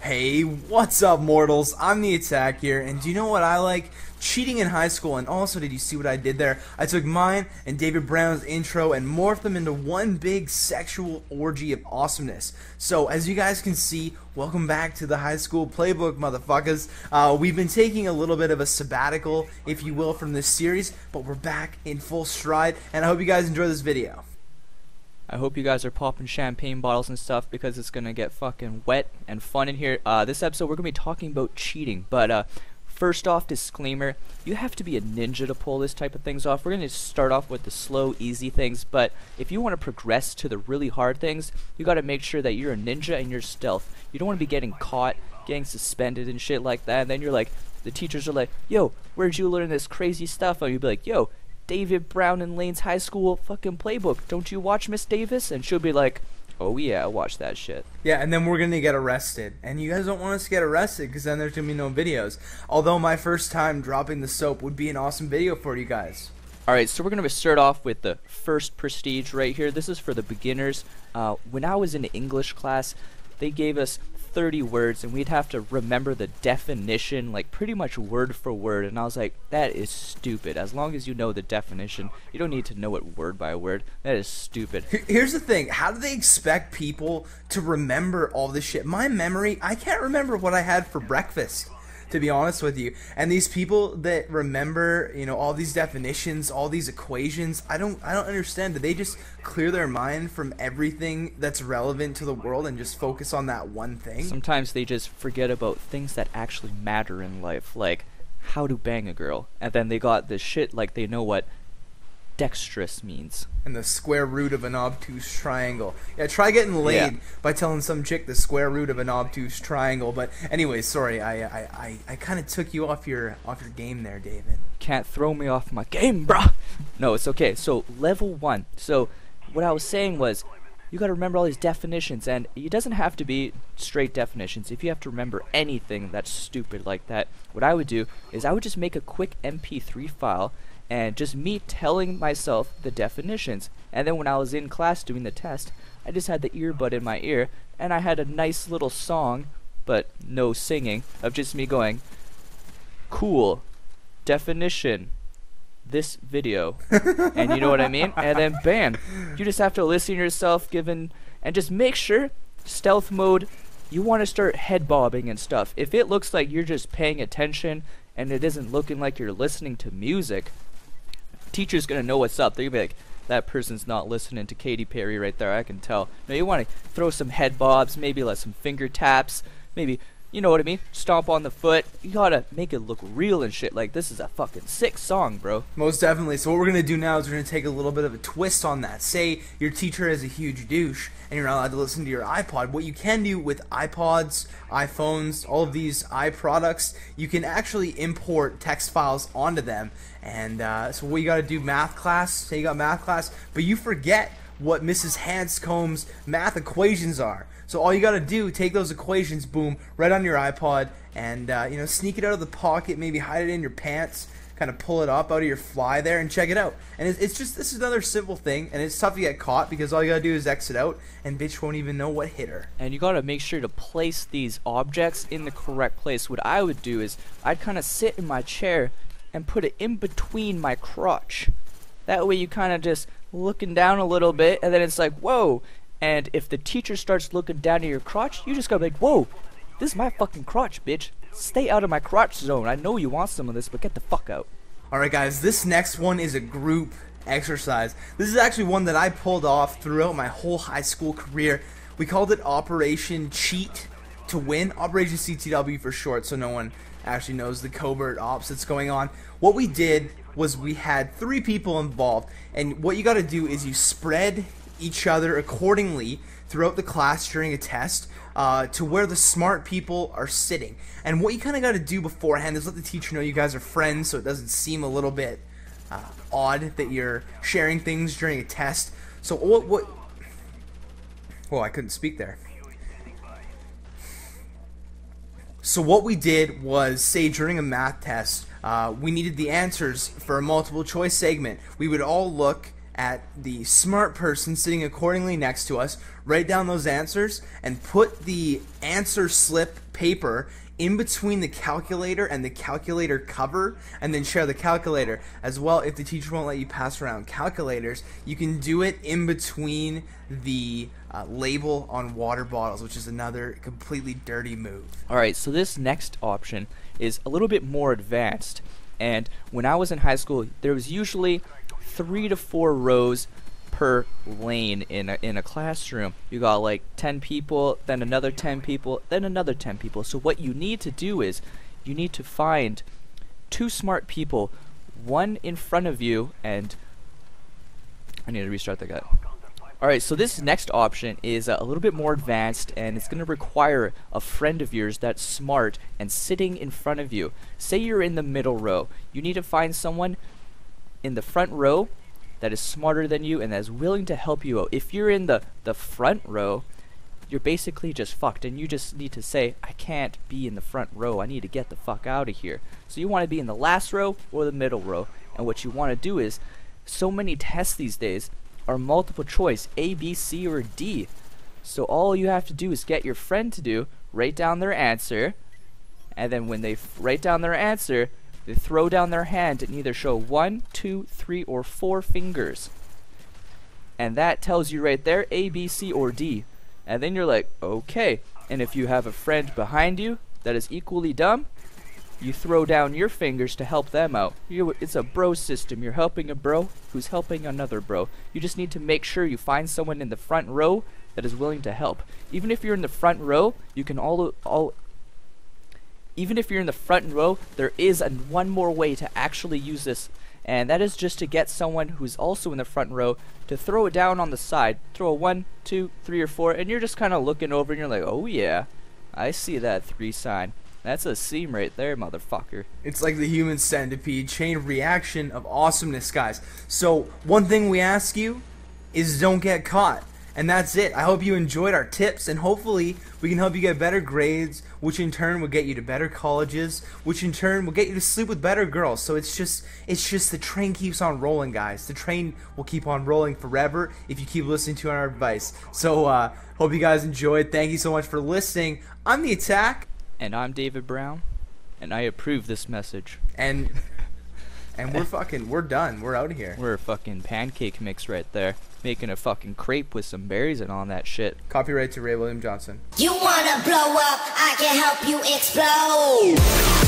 Hey, what's up, mortals? I'm the Attack here, and do you know what I like? Cheating in high school. And also, did you see what I did there? I took mine and David Brown's intro and morphed them into one big sexual orgy of awesomeness. So, as you guys can see, welcome back to the Highschool Playbook, motherfuckers. We've been taking a little bit of a sabbatical, if you will, from this series, but we're back in full stride, and I hope you guys enjoy this video. I hope you guys are popping champagne bottles and stuff because it's gonna get fucking wet and fun in here. This episode we're gonna be talking about cheating, but first off, disclaimer, you have to be a ninja to pull this type of things off. We're gonna start off with the slow, easy things, but if you want to progress to the really hard things, you gotta make sure that you're a ninja and you're stealth. You don't want to be getting caught, getting suspended and shit like that, and then you're like, the teachers are like, yo, where'd you learn this crazy stuff? And you'd be like, yo, David Brown and Lane's high school fucking playbook. Don't you watch Miss Davis? And she'll be like, oh yeah, I watch that shit. Yeah, and then we're gonna get arrested. And you guys don't want us to get arrested because then there's gonna be no videos. Although my first time dropping the soap would be an awesome video for you guys. Alright, so we're going to start off with the first prestige right here. This is for the beginners. When I was in English class, they gave us 30 words and we'd have to remember the definition like pretty much word for word, and I was like, that is stupid. As long as you know the definition, you don't need to know it word by word. That is stupid. Here's the thing, how do they expect people to remember all this shit? My memory, I can't remember what I had for breakfast, to be honest with you. And these people that remember, you know, all these definitions, all these equations, I don't understand. Do they just clear their mind from everything that's relevant to the world and just focus on that one thing? Sometimes they just forget about things that actually matter in life, like how to bang a girl. And then they got this shit like they know what dexterous means. And the square root of an obtuse triangle. Yeah, try getting laid by telling some chick the square root of an obtuse triangle. But anyway, sorry, I kind of took you off your game there, David. Can't throw me off my game, bruh. No, it's okay. So level 1. So what I was saying was, you got to remember all these definitions, and it doesn't have to be straight definitions. If you have to remember anything that's stupid like that, what I would do is I would just make a quick MP3 file and just me telling myself the definitions. And then when I was in class doing the test, I just had the earbud in my ear and I had a nice little song, but no singing, of just me going, cool, definition, this video. And you know what I mean? And then bam, you just have to listen to yourself and just make sure, stealth mode, you want to start head bobbing and stuff. If it looks like you're just paying attention and it isn't looking like you're listening to music, teacher's gonna know what's up. They're gonna be like, that person's not listening to Katy Perry right there, I can tell. Now you want to throw some head bobs, maybe like some finger taps, maybe, you know what I mean, stomp on the foot. You gotta make it look real and shit. Like, this is a fucking sick song, bro. Most definitely. So what we're gonna do now is we're gonna take a little bit of a twist on that. Say your teacher is a huge douche and you're not allowed to listen to your iPod. What you can do with iPods, iPhones, all of these iProducts, you can actually import text files onto them. And so what you gotta do, math class, say you got math class, but you forget what Mrs. Hanscomb's math equations are. So all you gotta do, take those equations, boom, right on your iPod, and you know, sneak it out of the pocket, maybe hide it in your pants, kind of pull it up out of your fly there and check it out. And it's just, this is another simple thing, and it's tough to get caught because all you gotta do is exit out and bitch won't even know what hit her. And you gotta make sure to place these objects in the correct place. What I would do is I'd kind of sit in my chair and put it in between my crotch. That way you kind of just looking down a little bit and then it's like, whoa. And if the teacher starts looking down at your crotch, you just gotta be like, whoa, this is my fucking crotch, bitch. Stay out of my crotch zone. I know you want some of this, but get the fuck out. Alright guys, this next one is a group exercise. This is actually one that I pulled off throughout my whole high school career. We called it Operation Cheat to Win. Operation CTW for short, so no one actually knows the covert ops that's going on. What we did was we had 3 people involved, and what you gotta do is you spread each other accordingly throughout the class during a test to where the smart people are sitting. And what you kind of got to do beforehand is let the teacher know you guys are friends, so it doesn't seem a little bit odd that you're sharing things during a test. So what well, I couldn't speak there. So what we did was, say during a math test, we needed the answers for a multiple choice segment. We would all look at the smart person sitting accordingly next to us, write down those answers, and put the answer slip paper in between the calculator and the calculator cover, and then share the calculator as well. If the teacher won't let you pass around calculators, you can do it in between the label on water bottles, which is another completely dirty move. Alright, so this next option is a little bit more advanced, and when I was in high school, there was usually 3 to 4 rows per lane in a classroom. You got like 10 people, then another 10 people, then another 10 people. So what you need to do is you need to find 2 smart people, one in front of you, and I need to restart the guy. Alright, so this next option is a little bit more advanced, and it's going to require a friend of yours that's smart and sitting in front of you. Say you're in the middle row. You need to find someone in the front row that is smarter than you and that is willing to help you out. If you're in the front row, you're basically just fucked, and you just need to say, I can't be in the front row, I need to get the fuck out of here. So you want to be in the last row or the middle row, and what you want to do is, so many tests these days are multiple choice, A, B, C, or D. So all you have to do is get your friend to write down their answer, and then when they write down their answer, they throw down their hand and either show 1, 2, 3, or 4 fingers. And that tells you right there, A, B, C, or D. And then you're like, okay. And if you have a friend behind you that is equally dumb, you throw down your fingers to help them out. It's a bro system. You're helping a bro who's helping another bro. You just need to make sure you find someone in the front row that is willing to help. Even if you're in the front row, you can even if you're in the front row, there is one more way to actually use this, and that is just to get someone who's also in the front row to throw it down on the side. Throw a 1, 2, 3, or 4, and you're just kind of looking over and you're like, oh yeah, I see that 3 sign. That's a seam right there, motherfucker. It's like the human centipede, chain reaction of awesomeness, guys. So one thing we ask you is don't get caught. And that's it. I hope you enjoyed our tips, and hopefully we can help you get better grades, which in turn will get you to better colleges, which in turn will get you to sleep with better girls. So it's just the train keeps on rolling, guys. The train will keep on rolling forever if you keep listening to our advice. So hope you guys enjoyed. Thank you so much for listening. I'm The Attack. And I'm David Brown, and I approve this message. And we're done. We're out of here. We're a fucking pancake mix right there. Making a fucking crepe with some berries and all that shit. Copyright to Ray William Johnson. You wanna blow up, I can help you explode.